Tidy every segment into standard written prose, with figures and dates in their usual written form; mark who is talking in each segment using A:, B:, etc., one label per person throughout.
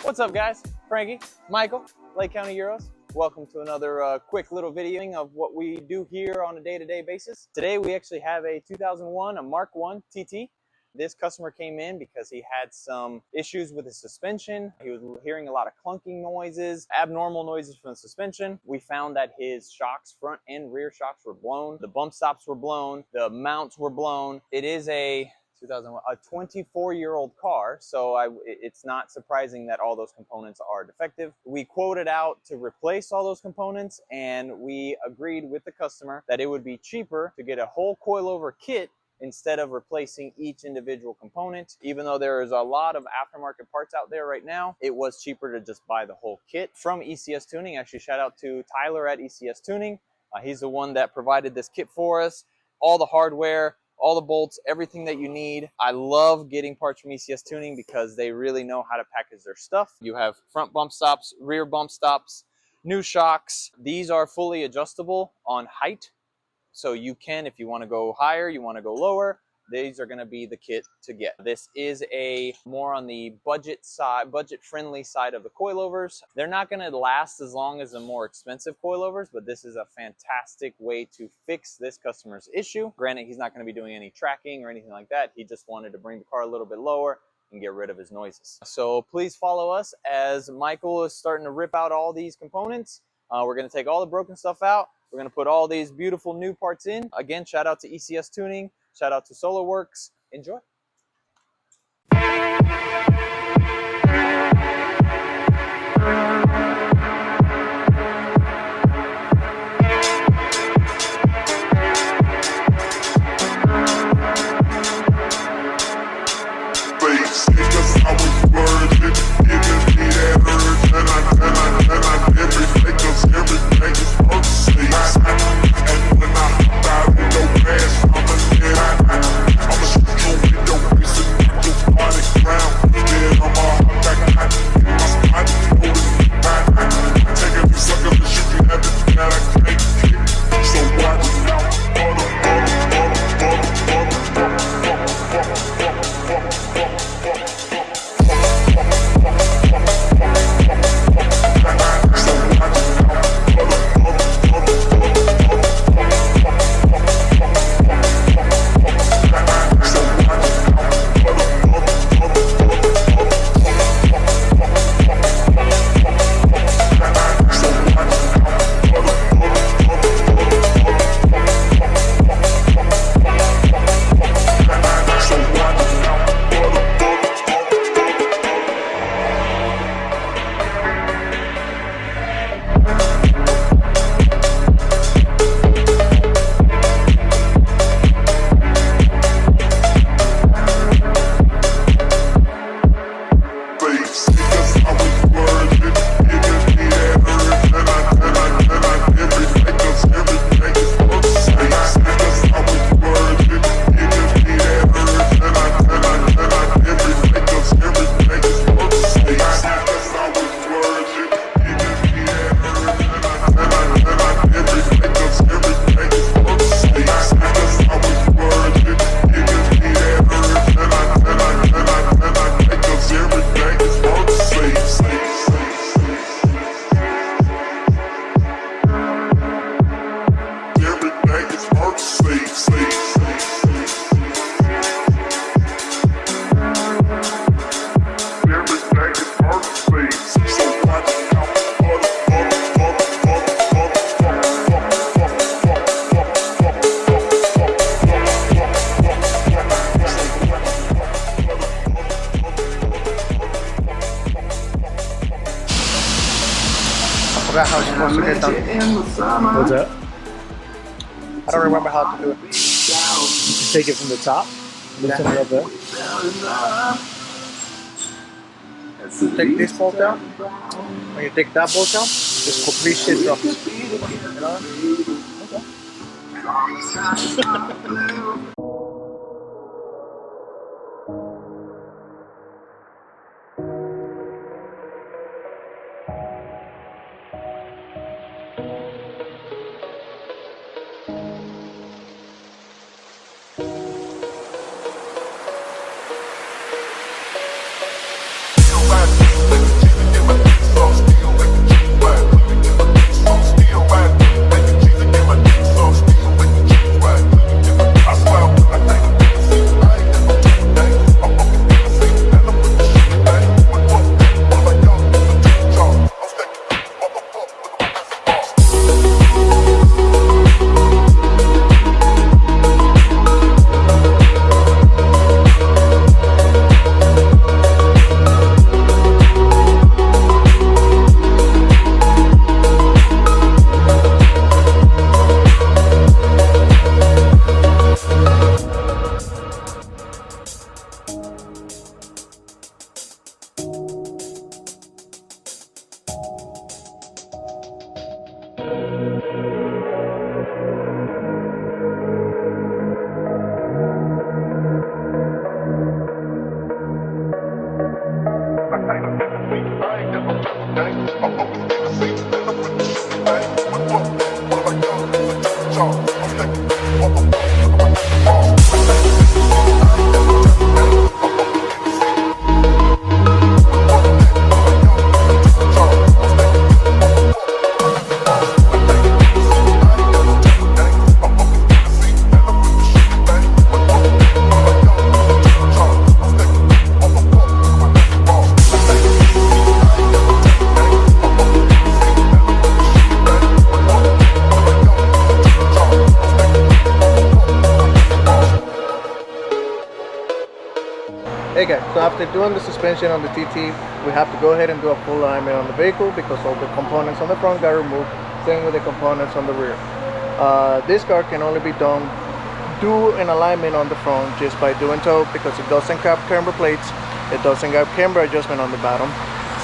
A: What's up guys? Frankie, Michael, Lake County Euros. Welcome to another quick little video of what we do here on a day-to-day basis. Today we actually have a 2001, a Mark 1 TT. This customer came in because he had some issues with his suspension. He was hearing a lot of clunking noises, abnormal noises from the suspension. We found that his shocks, front and rear shocks, were blown. The bump stops were blown. The mounts were blown. It is a 2001, a 24-year-old car, so it's not surprising that all those components are defective. We quoted out to replace all those components, and we agreed with the customer that it would be cheaper to get a whole coilover kit instead of replacing each individual component. Even though there is a lot of aftermarket parts out there right now, it was cheaper to just buy the whole kit from ECS Tuning. Actually, shout out to Tyler at ECS Tuning. He's the one that provided this kit for us. All the hardware, all the bolts, everything that you need. I love getting parts from ECS Tuning because they really know how to package their stuff. You have front bump stops, rear bump stops, new shocks. These are fully adjustable on height. So you can, if you want to go higher, you want to go lower, these are going to be the kit to get. This is a more on the budget side, budget friendly side of the coilovers. They're not going to last as long as the more expensive coilovers, but this is a fantastic way to fix this customer's issue. Granted, he's not going to be doing any tracking or anything like that. He just wanted to bring the car a little bit lower and get rid of his noises. So please follow us as Michael is starting to rip out all these components. We're going to take all the broken stuff out. We're going to put all these beautiful new parts in. Again, shout out to ECS Tuning. Shout out to Solo-Werks. Enjoy.
B: How it's supposed to get done.
C: What's that?
B: I don't remember how to do it.
C: You take it from the top, loosen it up there.
B: Take this bolt out. When you take that bolt out, this complete shit drops. You know? Okay. Okay guys, so after doing the suspension on the TT, we have to go ahead and do a full alignment on the vehicle because all the components on the front got removed, same with the components on the rear. This car can only be done, do an alignment on the front just by doing so because it doesn't have camber plates, it doesn't have camber adjustment on the bottom.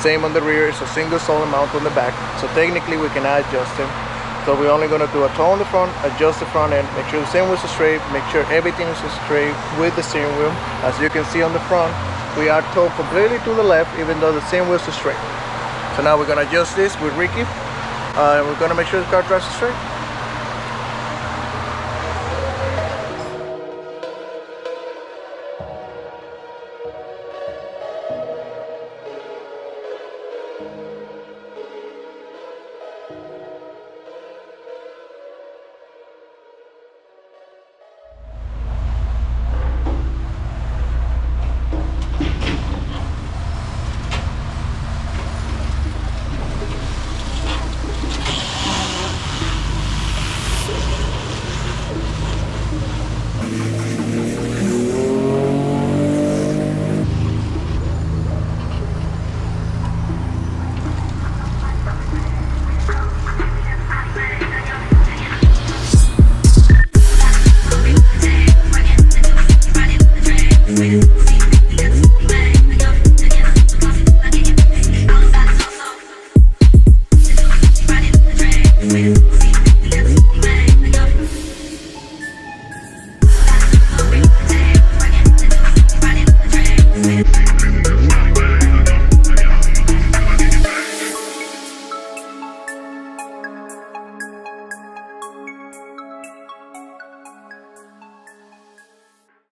B: Same on the rear, it's a single solid mount on the back, so technically we cannot adjust them. So we're only going to do a toe on the front, adjust the front end, make sure the steering wheel is straight, make sure everything is straight with the steering wheel. As you can see on the front, we are towed completely to the left even though the steering wheel is straight. So now we're going to adjust this with Ricky and we're going to make sure the car drives straight.